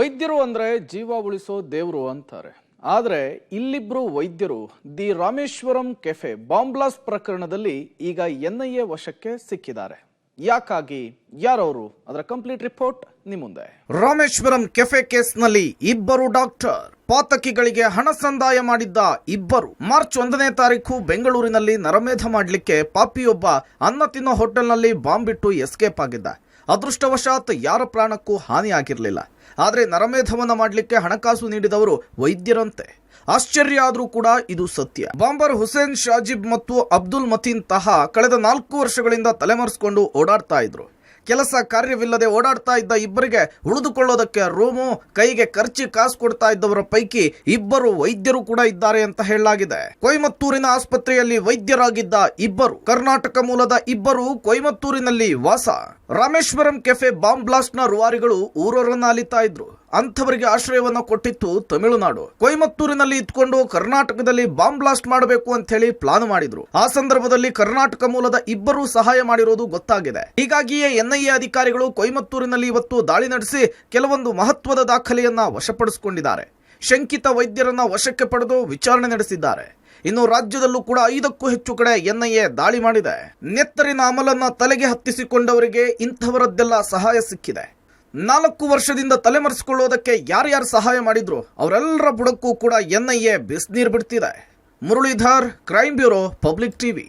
ವೈದ್ಯರು ಅಂದ್ರೆ ಜೀವ ಉಳಿಸೋ ದೇವರು ಅಂತಾರೆ. ಆದರೆ ಇಲ್ಲಿಬ್ರು ವೈದ್ಯರು the Rameshwaram cafe bomb blast ಪ್ರಕರಣದಲ್ಲಿ ಈಗ ಎನ್ಐಎ ವಶಕ್ಕೆ ಸಿಕ್ಕಿದ್ದಾರೆ. ಯಾಕಾಗಿ, ಯಾರವರು, ಅದರ ಕಂಪ್ಲೀಟ್ ರಿಪೋರ್ಟ್ ನಿಮ್ಮ ಮುಂದೆ. ರಾಮೇಶ್ವರಂ ಕೆಫೆ ಕೇಸ್ನಲ್ಲಿ ಇಬ್ಬರು ಡಾಕ್ಟರ್ ಪಾತಕಿಗಳಿಗೆ ಹಣ ಸಂದಾಯ ಮಾಡಿದ್ದ ಇಬ್ಬರು ಮಾರ್ಚ್ 1ನೇ ತಾರೀಕು ಬೆಂಗಳೂರಿನಲ್ಲಿ ನರಮೇಧ ಮಾಡಲಿಕ್ಕೆ ಪಾಪಿಯೊಬ್ಬ ಅನ್ನ ತಿನ್ನೋ ಹೋಟೆಲ್ನಲ್ಲಿ ಬಾಂಬ್ ಬಿಟ್ಟು ಎಸ್ಕೇಪ್ ಆಗಿದ್ದ. ಅದೃಷ್ಟವಶಾತ್ ಯಾರ ಪ್ರಾಣಕ್ಕೂ ಹಾನಿಯಾಗಿರಲಿಲ್ಲ. ಆದರೆ ನರಮೇಧವನ್ನ ಮಾಡಲಿಕ್ಕೆ ಹಣಕಾಸು ನೀಡಿದವರು ವೈದ್ಯರಂತೆ. ಆಶ್ಚರ್ಯ ಆದ್ರೂ ಕೂಡ ಇದು ಸತ್ಯ. ಬಾಂಬರ್ ಹುಸೇನ್ ಶಾಜಿಬ್ ಮತ್ತು ಅಬ್ದುಲ್ ಮತೀನ್ ತಹಾ ಕಳೆದ 4 ವರ್ಷಗಳಿಂದ ತಲೆಮರೆಸಿಕೊಂಡು ಓಡಾಡ್ತಾ ಇದ್ರು. ಕೆಲಸ ಕಾರ್ಯವಿಲ್ಲದೆ ಓಡಾಡ್ತಾ ಇದ್ದ ಇಬ್ಬರಿಗೆ ಉಳಿದುಕೊಳ್ಳೋದಕ್ಕೆ ರೂಮು, ಕೈಗೆ ಖರ್ಚಿ ಕಾಸು ಕೊಡ್ತಾ ಇದ್ದವರ ಪೈಕಿ ಇಬ್ಬರು ವೈದ್ಯರು ಕೂಡ ಇದ್ದಾರೆ ಅಂತ ಹೇಳಲಾಗಿದೆ. ಕೊಯಮತ್ತೂರಿನ ಆಸ್ಪತ್ರೆಯಲ್ಲಿ ವೈದ್ಯರಾಗಿದ್ದ ಇಬ್ಬರು, ಕರ್ನಾಟಕ ಮೂಲದ ಇಬ್ಬರು ಕೊಯಮತ್ತೂರಿನಲ್ಲಿ ವಾಸ. ರಾಮೇಶ್ವರಂ ಕೆಫೆ ಬಾಂಬ್ ಬ್ಲಾಸ್ಟ್ ನ ರೂವಾರಿಗಳು ಊರವರನ್ನ ಅಲಿತಾ ಇದ್ರು. ಅಂಥವರಿಗೆ ಆಶ್ರಯವನ್ನ ಕೊಟ್ಟಿತ್ತು ತಮಿಳುನಾಡು. ಕೊಯಮತ್ತೂರಿನಲ್ಲಿ ಇದ್ಕೊಂಡು ಕರ್ನಾಟಕದಲ್ಲಿ ಬಾಂಬ್ ಬ್ಲಾಸ್ಟ್ ಮಾಡಬೇಕು ಅಂತ ಹೇಳಿ ಪ್ಲಾನ್ ಮಾಡಿದ್ರು. ಆ ಸಂದರ್ಭದಲ್ಲಿ ಕರ್ನಾಟಕ ಮೂಲದ ಇಬ್ಬರು ಸಹಾಯ ಮಾಡಿರೋದು ಗೊತ್ತಾಗಿದೆ. ಹೀಗಾಗಿಯೇ ಎನ್ಐಎ ಅಧಿಕಾರಿಗಳು ಕೊಯಮತ್ತೂರಿನಲ್ಲಿ ಇವತ್ತು ದಾಳಿ ನಡೆಸಿ ಕೆಲವೊಂದು ಮಹತ್ವದ ದಾಖಲೆಯನ್ನ ವಶಪಡಿಸಿಕೊಂಡಿದ್ದಾರೆ. ಶಂಕಿತ ವೈದ್ಯರನ್ನ ವಶಕ್ಕೆ ಪಡೆದು ವಿಚಾರಣೆ ನಡೆಸಿದ್ದಾರೆ. ಇನ್ನು ರಾಜ್ಯದಲ್ಲೂ ಕೂಡ 5ಕ್ಕೂ ಹೆಚ್ಚು ಕಡೆ ಎನ್ಐಎ ದಾಳಿ ಮಾಡಿದೆ. ನೆತ್ತರಿನ ಅಮಲನ್ನ ತಲೆಗೆ ಹತ್ತಿಸಿಕೊಂಡವರಿಗೆ ಇಂಥವರದ್ದೆಲ್ಲ ಸಹಾಯ ಸಿಕ್ಕಿದೆ. 4 ವರ್ಷದಿಂದ ತಲೆಮರೆಸಿಕೊಳ್ಳೋದಕ್ಕೆ ಯಾರ್ಯಾರು ಸಹಾಯ ಮಾಡಿದ್ರು ಅವರೆಲ್ಲರ ಬುಡಕ್ಕೂ ಕೂಡ ಎನ್ಐಎ ಬಿಸಿನೀರು ಬಿಡ್ತಿದೆ. Muralidhar, crime bureau, public TV.